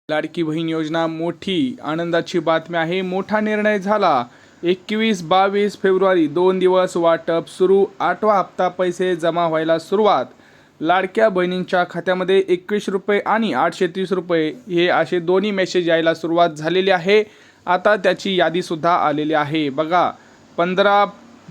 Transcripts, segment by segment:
लाडकी बहीण योजना मोठी आनंदाची बातमी आहे. मोठा निर्णय झाला. 21-22 फेब्रुवारी 2 दिवस वाटप सुरू. 8वा हप्ता पैसे जमा व्हायला सुरुवात. लाडक्या बहिणींच्या खात्यामध्ये 21 रुपये आणि 830 रुपये हे असे दोन्ही मेसेज यायला सुरुवात झालेली आहे. आता त्याची यादीसुद्धा आलेली आहे. बघा, 15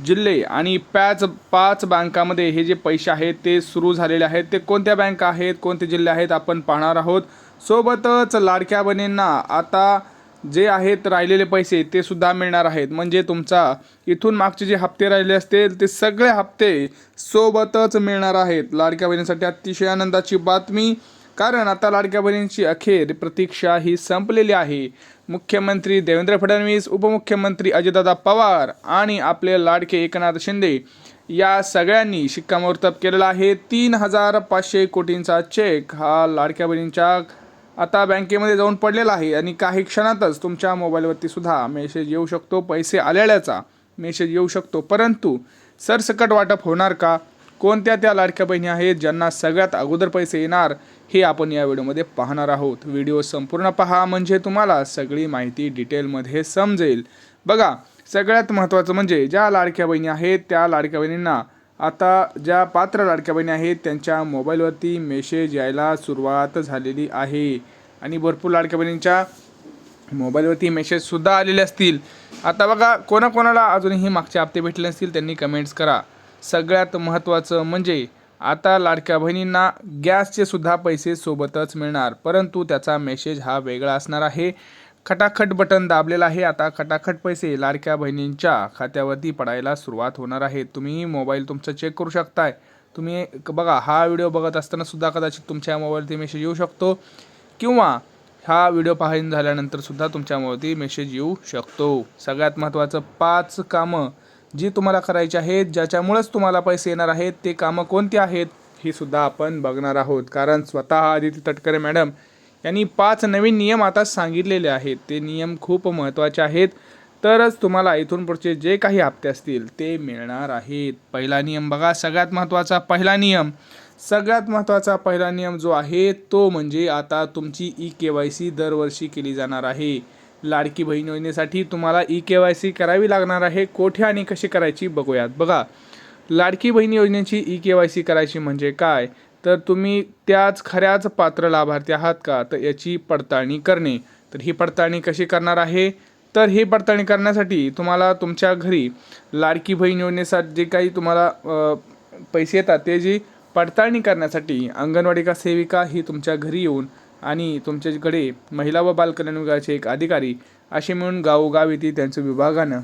जिल्हे आणि 5 बँकामध्ये हे जे पैसे आहेत ते सुरू झालेले आहेत. ते कोणत्या बँका आहेत, कोणते जिल्हे आहेत आपण पाहणार आहोत. सोबतच लाडक्या बहिणींना आता जे आहेत राहिलेले पैसे ते सुद्धा मिळणार आहेत. म्हणजे तुमचा इथून मागचे जे हप्ते राहिले असतील ते सगळे हप्ते सोबतच मिळणार आहेत. लाडक्या बहिणींसाठी अतिशय आनंदाची बातमी, कारण आता लाडक्या बहिणींची अखेर प्रतीक्षा ही संपलेली आहे. मुख्यमंत्री देवेंद्र फडणवीस, उपमुख्यमंत्री अजितदादा पवार आणि आपले लाडके एकनाथ शिंदे या सगळ्यांनी शिक्कामोर्तब केलेला आहे. 3,500 कोटींचा चेक हा लाडक्या बहिणींच्या आता बँकेमध्ये जाऊन पडलेला आहे आणि काही क्षणातच तुमच्या मोबाईलवरती सुद्धा मेसेज येऊ शकतो, पैसे आलेल्याचा मेसेज येऊ शकतो. परंतु सरसकट वाटप होणार का? कोणत्या त्या लाडक्या बहिणी आहेत ज्यांना सगळ्यात अगोदर पैसे येणार, हे आपण या व्हिडिओमध्ये पाहणार आहोत. व्हिडिओ संपूर्ण पहा म्हणजे तुम्हाला सगळी माहिती डिटेलमध्ये समजेल. बघा, सगळ्यात महत्त्वाचं म्हणजे ज्या लाडक्या बहिणी आहेत त्या लाडक्या बहिणींना आता ज्या पात्र लाडक्या बहिणी आहेत त्यांच्या मोबाईलवरती मेसेज यायला सुरुवात झालेली आहे आणि भरपूर लाडक्या बहिणींच्या मोबाईलवरती मेसेजसुद्धा आलेले असतील. आता बघा, कोणाकोणाला अजूनही मागचे हप्ते भेटले नसतील त्यांनी कमेंट्स करा. सगळ्यात महत्त्वाचं म्हणजे आता लाडक्या बहिणींना गॅसचे सुद्धा पैसे सोबतच मिळणार, परंतु त्याचा मेसेज हा वेगळा असणार आहे. खटाखट बटन दाबलेलं आहे. आता खटाखट पैसे लाडक्या बहिणींच्या खात्यावरती पडायला सुरुवात होणार आहे. तुम्ही मोबाईल तुमचं चेक करू शकताय. तुम्ही बघा, हा व्हिडिओ बघत असताना सुद्धा कदाचित तुमच्या मोबाईलवरती मेसेज येऊ शकतो किंवा हा व्हिडिओ पाहून झाल्यानंतर सुद्धा तुमच्या मोबाईलवरती मेसेज येऊ शकतो. सगळ्यात महत्त्वाचं 5 कामं जी तुम्हाला करायची आहेत, ज्याच्यामुळेच तुम्हाला पैसे येणार आहेत, ते कामं कोणती आहेत ही सुद्धा आपण बघणार आहोत. कारण स्वतः आदिती तटकरे मॅडम यांनी 5 नवीन नियम आता सांगितलेले आहेत. ते नियम खूप महत्त्वाचे आहेत, तरच तुम्हाला इथून पुढचे जे काही हप्ते असतील ते मिळणार आहेत. पहिला नियम बघा, सगळ्यात महत्त्वाचा पहिला नियम जो आहे तो म्हणजे आता तुमची EKYC दरवर्षी केली जाणार आहे. लाडकी बहीण योजनेसाठी तुम्हाला EKYC करावी लागणार आहे. कोठे आणि कशी करायची बघूयात. बघा, लाडकी बहीण योजनेची EKYC करायची म्हणजे काय, तर तुम्ही त्याच खऱ्याच पात्र लाभार्थी आहात का, तर याची पडताळणी करणे. तर ही पडताळणी कशी करणार आहे, तर ही पडताळणी करण्यासाठी तुम्हाला तुमच्या घरी लाडकी बहीण योजनेसाठी जे काही तुम्हाला पैसे येतात ते जी पडताळणी करण्यासाठी अंगणवाडी का सेविका ही तुमच्या घरी येऊन आणि तुमच्याकडे महिला व बालकल्याण विभागाचे एक अधिकारी असे मिळून गावोगावी ती त्यांच्या विभागानं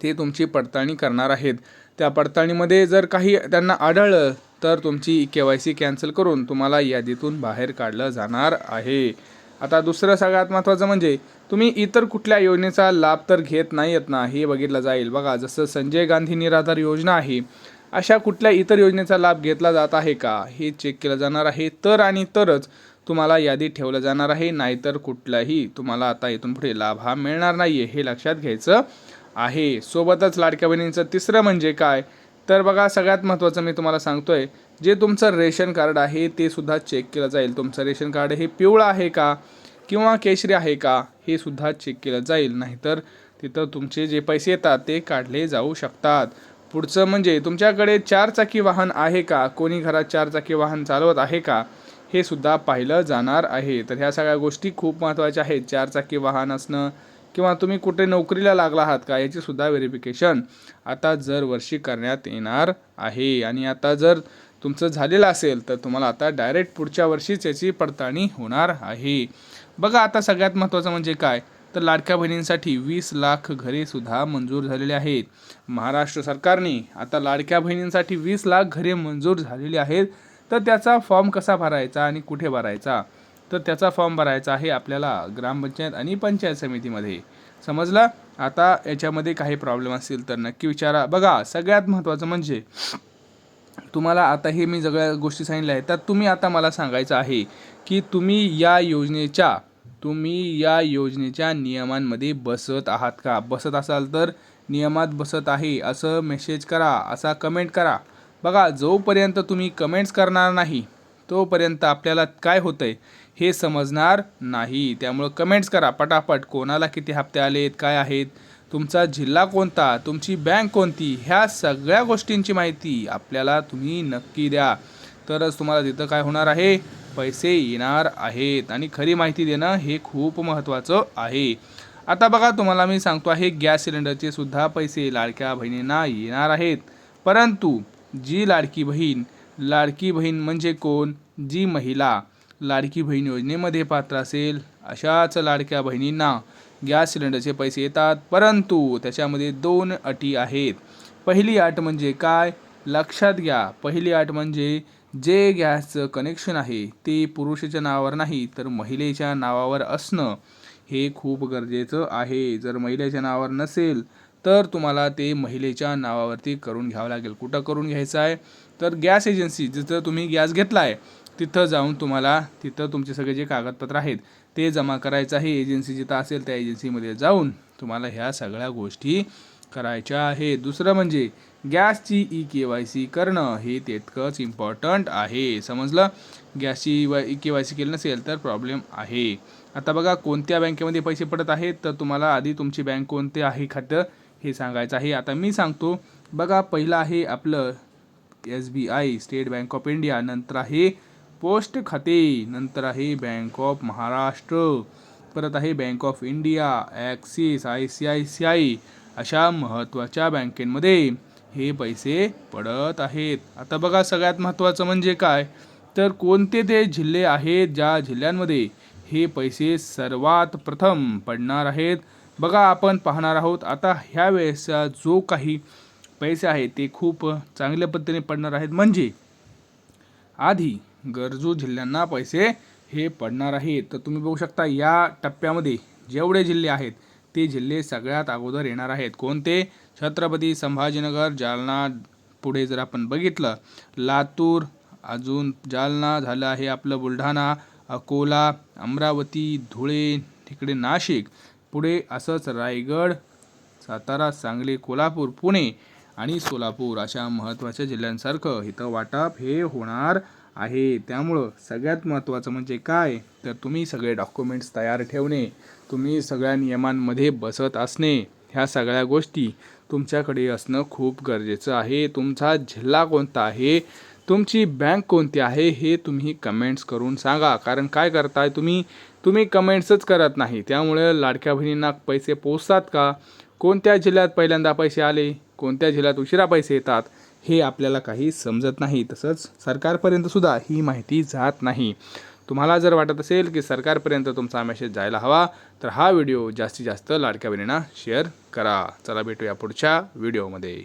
ते तुमची पडताळणी करणार आहेत. त्या पडताळणीमध्ये जर काही त्यांना आढळलं तर तुमची EKYC कॅन्सल करून तुम्हाला यादीतून बाहेर काढलं जाणार आहे. आता दुसरं सगळ्यात महत्त्वाचं म्हणजे तुम्ही इतर कुठल्या योजनेचा लाभ तर घेत नाही आहेत ना, हे बघितलं जाईल. बघा, जसं संजय गांधी निराधार योजना आहे, अशा कुठल्या इतर योजनेचा लाभ घेतला जात आहे का हे चेक केलं जाणार आहे. तर आणि तरच तुम्हाला यादीत ठेवलं जाणार आहे, नाहीतर कुठलाही तुम्हाला आता इथून पुढे लाभ हा मिळणार नाही आहे, हे लक्षात घ्यायचं आहे. सोबतच लाडक्या बहिणींचं तिसरं म्हणजे काय, तर बघा, सगळ्यात महत्त्वाचं मी तुम्हाला सांगतोय, जे तुमचं रेशन कार्ड आहे ते सुद्धा चेक केलं जाईल. तुमचं रेशन कार्ड हे पिवळं आहे का किंवा केशरी आहे का हे सुद्धा चेक केलं जाईल, नाहीतर तिथं तुमचे जे पैसे येतात ते काढले जाऊ शकतात. पुढचं म्हणजे तुमच्याकडे 4 चाकी वाहन आहे का, कोणी घरात 4 चाकी वाहन चालवत आहे का हे सुद्धा पाहिलं जाणार आहे. तर ह्या सगळ्या गोष्टी खूप महत्त्वाच्या आहेत. 4 चाकी वाहन असणं किंवा तुम्ही कुठे नोकरीला लागला आहात का याची सुद्धा व्हेरिफिकेशन आता दरवर्षी करण्यात येणार आहे. आणि आता जर तुमचं झालेलं असेल तर तुम्हाला आता डायरेक्ट पुढच्या वर्षीच याची पडताळणी होणार आहे. बघा, आता सगळ्यात महत्त्वाचं म्हणजे काय, तर लाडक्या बहिणींसाठी 20 लाख घरे सुद्धा मंजूर झालेले आहेत. महाराष्ट्र सरकारने आता लाडक्या बहिणींसाठी 20 लाख घरे मंजूर झालेली आहेत. तर त्याचा फॉर्म कसा भरायचा आणि कुठे भरायचा, तर त्याचा फॉर्म भरायचा आहे आपल्याला ग्रामपंचायत आणि पंचायत समितीमध्ये. समजलं? आता याच्यामध्ये काही प्रॉब्लेम असतील तर नक्की विचारा. बघा, सगळ्यात महत्त्वाचं म्हणजे तुम्हाला आता हे मी सगळ्या गोष्टी सांगितल्या आहेत, तर तुम्ही आता मला सांगायचं आहे की तुम्ही या योजनेच्या नियमांमध्ये बसत आहात का. बसत असाल तर नियमात बसत आहे असं मेसेज करा, असा कमेंट करा. बघा, जोपर्यंत तुम्ही कमेंट्स करणार नाही तोपर्यंत आपल्याला काय होतं आहे हे समजणार नाही. त्यामुळं कमेंट्स करा पटापट, कोणाला किती हप्ते आलेत, काय आहेत, तुमचा जिल्हा कोणता, तुमची बँक कोणती, ह्या सगळ्या गोष्टींची माहिती आपल्याला तुम्ही नक्की द्या. तरच तुम्हाला तिथं काय होणार आहे, पैसे येणार आहेत. आणि खरी माहिती देणं हे खूप महत्त्वाचं आहे. आता बघा, तुम्हाला मी सांगतो आहे, गॅस सिलेंडरचे सुद्धा पैसे लाडक्या बहिणींना येणार आहेत. परंतु जी लाडकी बहीण म्हणजे कोण, जी महिला लाडकी बहीण योजनेमध्ये पात्र असेल अशाच लाडक्या बहिणींना गॅस सिलेंडरचे पैसे येतात. परंतु त्याच्यामध्ये 2 अटी आहेत. पहिली अट म्हणजे काय, लक्षात घ्या. पहिली अट म्हणजे जे गॅसचं कनेक्शन आहे ते पुरुषाच्या नावावर नाही तर महिलेच्या नावावर असणं हे खूप गरजेचं आहे. जर महिलेच्या नावावर नसेल तर तुम्हाला ते महिलेच्या नावावरती करून घ्यावं लागेल. कुठं करून घ्यायचं आहे, तर गॅस एजन्सी, जिथं तुम्ही गॅस घेतला आहे तिथं जाऊन तुम्हाला तिथं तुमचे सगळे जे कागदपत्र आहेत ते जमा करायचं आहे. एजन्सी जिथं असेल त्या एजन्सीमध्ये जाऊन तुम्हाला ह्या सगळ्या गोष्टी करायच्या आहे. दुसरं म्हणजे गॅसची EKYC करणं हे तितकंच इम्पॉर्टंट आहे. समजलं, गॅसची EKYC केलं नसेल तर प्रॉब्लेम आहे. आता बघा, कोणत्या बँकेमध्ये पैसे पडत आहेत, तर तुम्हाला आधी तुमची बँक कोणते आहे खातं हे सांगायचं आहे. आता मी सांगतो बघा, पहिलं आहे आपलं SBI state bank of India, नंतर आहे पोस्ट खाते, नंतर आहे बँक ऑफ महाराष्ट्र, परत आहे bank of India, axis, ICICI अशा महत्त्वाच्या बँकेमध्ये हे पैसे पडत आहेत. आता बघा, सगळ्यात महत्त्वाचं म्हणजे काय, तर कोणते ते जिल्हे आहेत ज्या जिल्ह्यांमध्ये हे पैसे सर्वात प्रथम पडणार आहेत. बघा, आपण पाहणार आहोत. आता ह्या वेळेसचा जो काही पैसे आहेत ते खूप चांगल्या पद्धतीने पडणार आहेत. म्हणजे आधी गरजू जिल्ह्यांना पैसे हे पडणार आहेत. तर तुम्ही बघू शकता, या टप्प्यामध्ये जेवढे जिल्हे आहेत ते जिल्हे सगळ्यात अगोदर येणार आहेत. कोणते, छत्रपती संभाजीनगर, जालना, पुढे जर आपण बघितलं लातूर, अजून जालना झालं आहे आपलं, बुलढाणा, अकोला, अमरावती, धुळे, तिकडे नाशिक, पुढे असंच रायगड, सातारा, सांगली, कोल्हापूर, पुणे आणि सोलापूर अशा महत्त्वाच्या जिल्ह्यांसारखं इथं वाटप हे होणार आहे. त्यामुळं सगळ्यात महत्त्वाचं म्हणजे काय, तर तुम्ही सगळे डॉक्युमेंट्स तयार ठेवणे, तुम्ही सगळ्या नियमांमध्ये बसत असणे, ह्या सगळ्या गोष्टी तुमच्याकडे असणं खूप गरजेचं आहे. तुमचा जिल्हा कोणता आहे, तुमची बँक कोणती आहे हे तुम्ही कमेंट्स करून सांगा. कारण काय करताय तुम्ही कमेंट्सच करत नाही. त्यामुळे लाडक्या बहिणींना पैसे पोचतात का, कोणत्या जिल्ह्यात पहिल्यांदा पैसे आले, कोणत्या जिल्ह्यात उशिरा पैसे येतात, हे आपल्याला काही समजत नाही. तसंच सरकारपर्यंतसुद्धा ही माहिती जात नाही. तुम्हाला जर वाटत असेल की सरकारपर्यंत तुमचा मेसेज जायला हवा तर हा व्हिडिओ जास्तीत जास्त लाडक्या बहिणींना शेअर करा. चला, भेटूया पुढच्या व्हिडिओमध्ये.